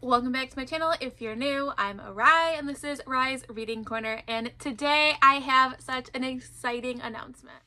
Welcome back to my channel. If you're new, I'm Arai and this is Rai's Reading Corner, and today I have such an exciting announcement.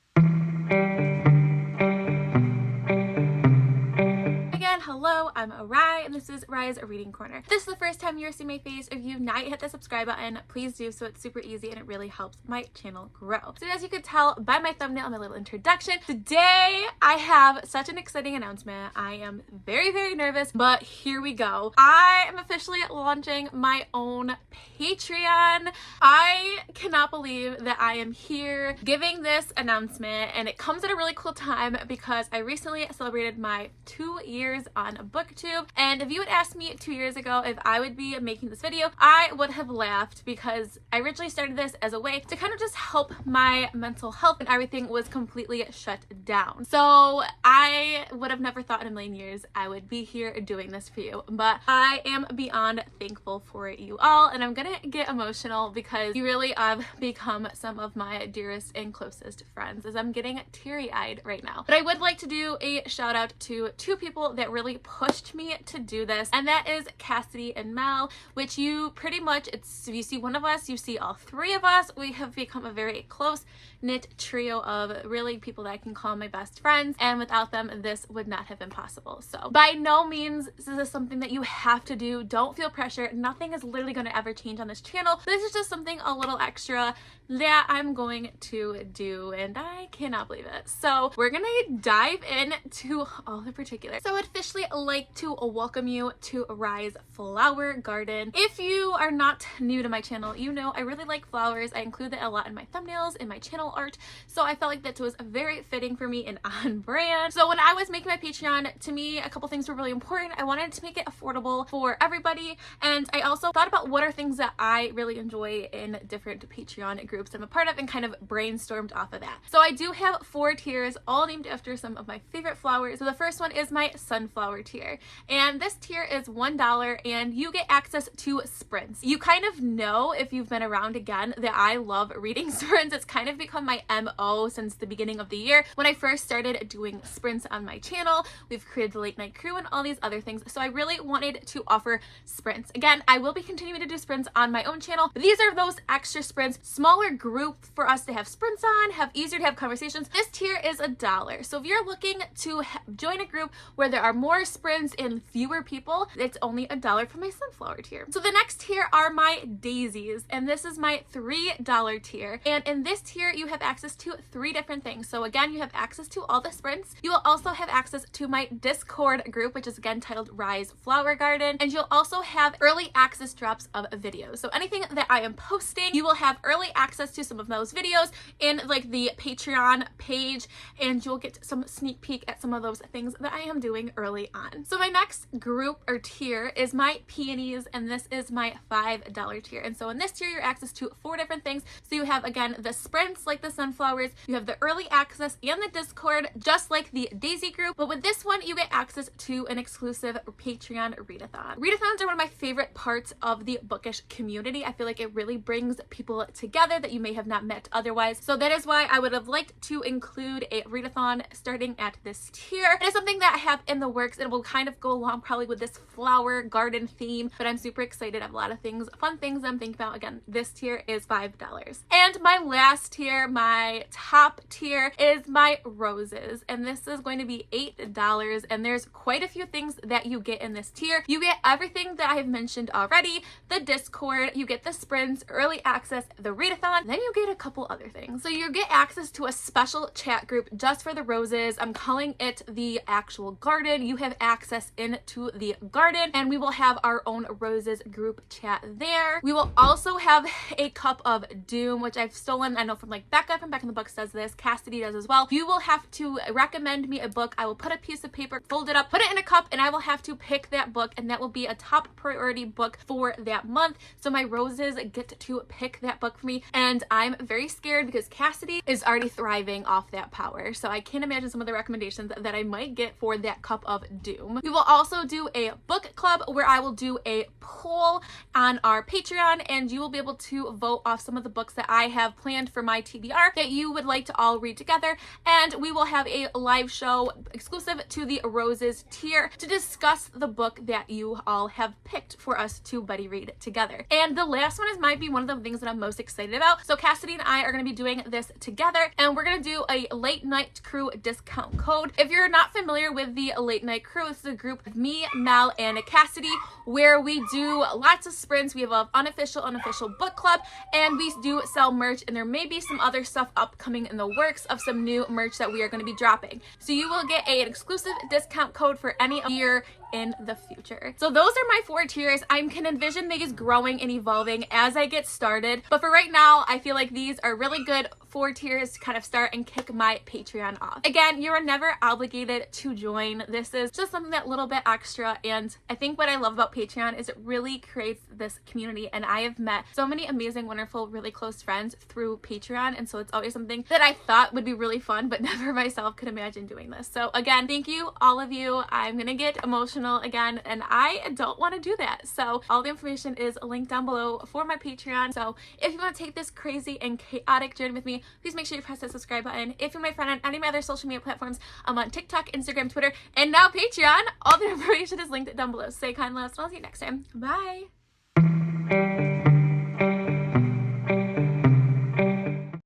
Again, hello, I'm Arai and this is Rai's Reading Corner. If this is the first time you're seeing my face, if you've not yet hit the subscribe button, please do so. It's super easy and it really helps my channel grow. So as you could tell by my thumbnail and my little introduction, today I have such an exciting announcement. I am very, very nervous, but here we go. I am officially launching my own Patreon. I cannot believe that I am here giving this announcement, and it comes at a really cool time because I recently celebrated my 2 years on BookTube, and if you had asked me 2 years ago if I would be making this video, I would have laughed because I originally started this as a way to kind of just help my mental health and everything was completely shut down. So I would have never thought in a million years I would be here doing this for you, but I am beyond thankful for you all, and I'm gonna get emotional because you really have become some of my dearest and closest friends as I'm getting teary-eyed right now. But I would like to do a shout out to two people that really pushed me to do this, and that is Cassidy and Mel, which you pretty much, if you see one of us, you see all three of us. We have become a very close knit trio of really people that I can call my best friends, and without them this would not have been possible. So by no means this is something that you have to do. Don't feel pressure. Nothing is literally going to ever change on this channel. This is just something a little extra that I'm going to do, and I cannot believe it. So we're gonna dive into all the particulars. So I'd officially like to welcome you to Rai's Flower Garden. If you are not new to my channel, you know I really like flowers. I include that a lot in my thumbnails, in my channel art, so I felt like that was very fitting for me and on brand. So when I was making my Patreon, to me a couple things were really important. I wanted to make it affordable for everybody, and I also thought about what are things that I really enjoy in different Patreon groups I'm a part of and kind of brainstormed off of that. So I do have 4 tiers all named after some of my favorite flowers. So the first one is my sunflower tier, and this tier is $1 and you get access to sprints. You kind of know, if you've been around again, that I love reading sprints. It's kind of become my MO since the beginning of the year when I first started doing sprints on my channel. We've created the Late Night Crew and all these other things, so I really wanted to offer sprints. Again, I will be continuing to do sprints on my own channel, but these are those extra sprints, smaller group for us to have sprints on, have easier to have conversations. This tier is $1. So if you're looking to join a group where there are more sprints and fewer people, it's only $1 for my sunflower tier. So the next tier are my daisies, and this is my $3 tier. And in this tier, you have access to 3 different things. So again, you have access to all the sprints. You will also have access to my Discord group, which is again titled Rai's Flower Garden. And you'll also have early access drops of videos. So anything that I am posting, you will have early access to some of those videos in like the Patreon page, and you'll get some sneak peek at some of those things that I am doing early on. So my next group or tier is my peonies, and this is my $5 tier. And so in this tier, you're access to 4 different things. So you have again the sprints like the sunflowers, you have the early access and the Discord just like the daisy group, but with this one you get access to an exclusive Patreon readathon. Readathons are one of my favorite parts of the bookish community. I feel like it really brings people together that you may have not met otherwise. So that is why I would have liked to include a readathon starting at this tier. It is something that I have in the works. It will kind of go along probably with this flower garden theme, but I'm super excited. I have a lot of things, fun things I'm thinking about. Again, this tier is $5. And my last tier, my top tier, is my roses, and this is going to be $8, and there's quite a few things that you get in this tier. You get everything that I have mentioned already, the Discord, you get the sprints, early access, the readathon, then you get a couple other things. So you get access to a special chat group just for the roses. I'm calling it the actual garden. You have access into the garden, and we will have our own roses group chat there. We will also have a cup of doom, which I've stolen, I know, from like Becca from Becca in the Books does this, Cassidy does as well. You will have to recommend me a book. I will put a piece of paper, fold it up, put it in a cup, and I will have to pick that book, and that will be a top priority book for that month. So my roses get to pick that book for me, and I'm very scared because Cassidy is already thriving off that power. So I can't imagine some of the recommendations that I might get for that cup of doom. We will also do a book club where I will do a poll on our Patreon, and you will be able to vote off some of the books that I have planned for my TBR that you would like to all read together. And we will have a live show exclusive to the Roses tier to discuss the book that you all have picked for us to buddy read together. And the last one might be one of the things that I'm most excited about. So Cassidy and I are going to be doing this together, and we're going to do a late night crew discount code. If you're not familiar with the late night crew, this is a group of me, Mel, and Cassidy where we do lots of sprints. We have an unofficial book club, and we do sell merch, and there may be some other stuff upcoming in the works of some new merch that we are going to be dropping. So you will get an exclusive discount code for any year in the future. So those are my 4 tiers. I can envision these growing and evolving as I get started, but for right now I feel like these are really good 4 tiers to kind of start and kick my Patreon off. Again, you are never obligated to join. This is just something that little bit extra, and I think what I love about Patreon is it really creates this community, and I have met so many amazing, wonderful, really close friends through Patreon, and so it's always something that I thought would be really fun, but never myself could imagine doing this. So again, thank you, all of you. I'm gonna get emotional again, and I don't want to do that. So all the information is linked down below for my Patreon. So if you want to take this crazy and chaotic journey with me, please make sure you press that subscribe button. If you're my friend on any of my other social media platforms, I'm on TikTok, Instagram, Twitter, and now Patreon. All the information is linked down below. Stay kind, love, and I'll see you next time. Bye.